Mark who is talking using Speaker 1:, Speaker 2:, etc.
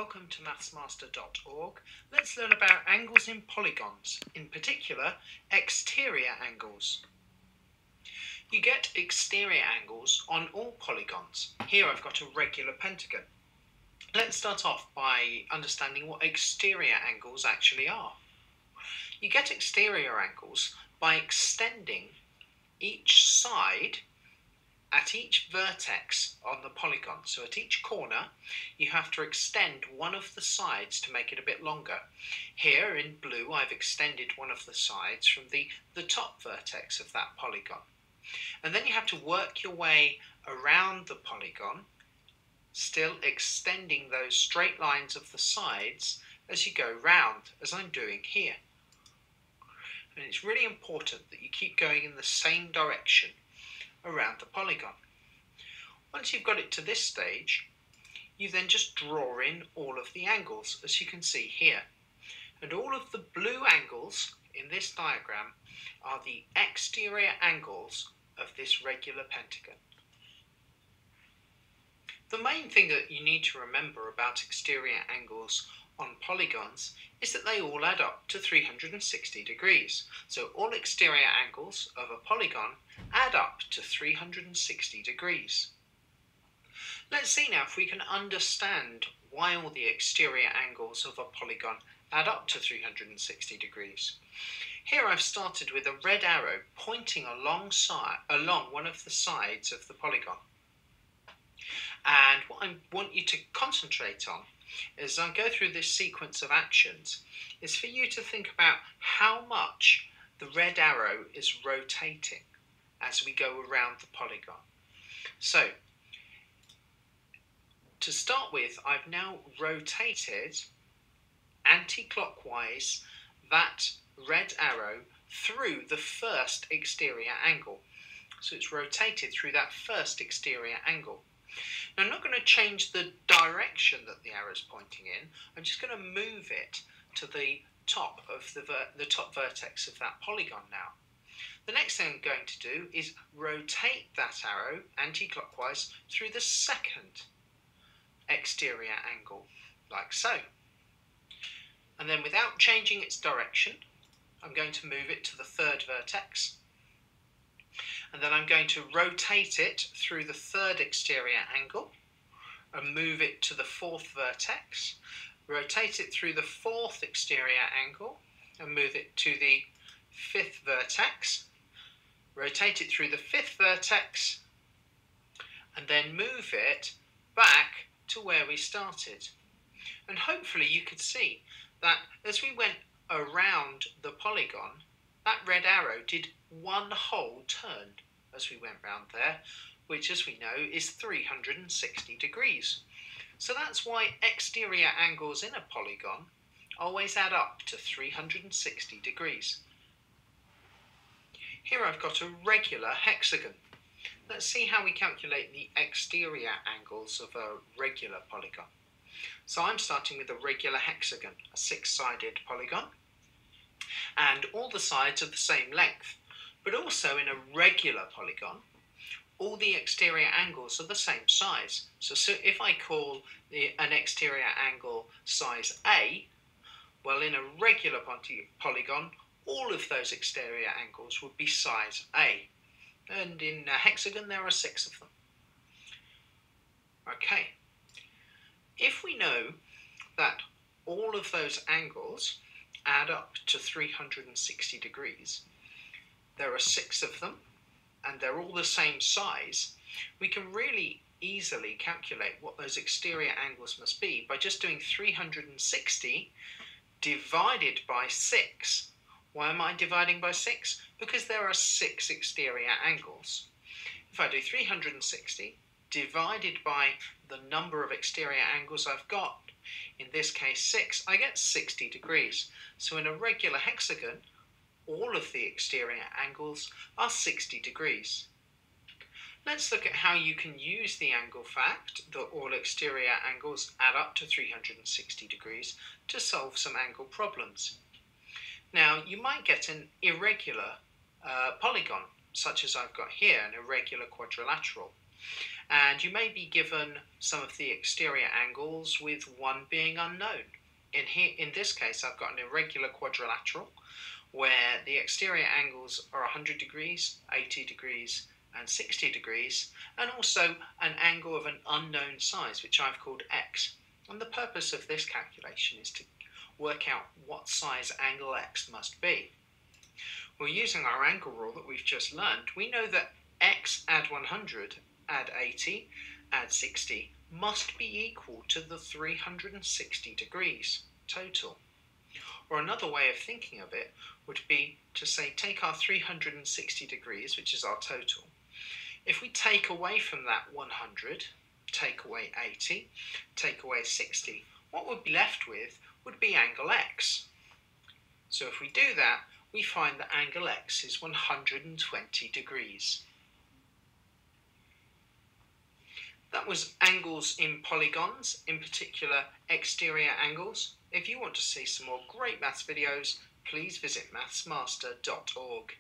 Speaker 1: welcome to mathsmaster.org. Let's learn about angles in polygons, in particular exterior angles. You get exterior angles on all polygons. Here I've got a regular pentagon. Let's start off by understanding what exterior angles actually are. You get exterior angles by extending each side at each vertex on the polygon. So at each corner you have to extend one of the sides to make it a bit longer. Here in blue I've extended one of the sides from the top vertex of that polygon. And then you have to work your way around the polygon, still extending those straight lines of the sides as you go round, as I'm doing here. And it's really important that you keep going in the same direction around the polygon. Once you've got it to this stage, you then just draw in all of the angles, as you can see here. And all of the blue angles in this diagram are the exterior angles of this regular pentagon. The main thing that you need to remember about exterior angles on polygons is that they all add up to 360 degrees. So all exterior angles of a polygon add up to 360 degrees. Let's see now if we can understand why all the exterior angles of a polygon add up to 360 degrees. Here I've started with a red arrow pointing along one of the sides of the polygon. And what I want you to concentrate on as I go through this sequence of actions is for you to think about how much the red arrow is rotating as we go around the polygon. So, to start with, I've now rotated anti-clockwise that red arrow through the first exterior angle. So it's rotated through that first exterior angle. Now I'm not going to change the direction that the arrow is pointing in. I'm just going to move it to the top of the top vertex of that polygon now. The next thing I'm going to do is rotate that arrow anti-clockwise through the second exterior angle, like so. And then without changing its direction, I'm going to move it to the third vertex. And then I'm going to rotate it through the third exterior angle and move it to the fourth vertex. Rotate it through the fourth exterior angle and move it to the fifth vertex. Rotate it through the fifth vertex and then move it back to where we started. And hopefully you could see that as we went around the polygon, that red arrow did one whole turn as we went round there, which, as we know, is 360 degrees. So that's why exterior angles in a polygon always add up to 360 degrees. Here I've got a regular hexagon. Let's see how we calculate the exterior angles of a regular polygon. So I'm starting with a regular hexagon, a six-sided polygon, and all the sides are the same length. But also in a regular polygon, all the exterior angles are the same size. So if I call an exterior angle size A, well, in a regular polygon, all of those exterior angles would be size A. And in a hexagon, there are 6 of them. Okay. If we know that all of those angles add up to 360 degrees, there are 6 of them, and they're all the same size, we can really easily calculate what those exterior angles must be by just doing 360 divided by 6. Why am I dividing by 6? Because there are 6 exterior angles. If I do 360 divided by the number of exterior angles I've got, in this case 6, I get 60 degrees. So in a regular hexagon, all of the exterior angles are 60 degrees. Let's look at how you can use the angle fact that all exterior angles add up to 360 degrees to solve some angle problems. Now, you might get an irregular polygon, such as I've got here, an irregular quadrilateral. And you may be given some of the exterior angles with one being unknown. In this case, I've got an irregular quadrilateral where the exterior angles are 100 degrees, 80 degrees, and 60 degrees, and also an angle of an unknown size, which I've called x. And the purpose of this calculation is to work out what size angle x must be. Well, using our angle rule that we've just learned, we know that x add 100, add 80, add 60 must be equal to the 360 degrees total. Or another way of thinking of it would be to say, take our 360 degrees, which is our total. If we take away from that 100, take away 80, take away 60, what we'd be left with would be angle x. So if we do that, we find that angle x is 120 degrees. That was angles in polygons, in particular exterior angles. If you want to see some more great maths videos, please visit mathsmaster.org.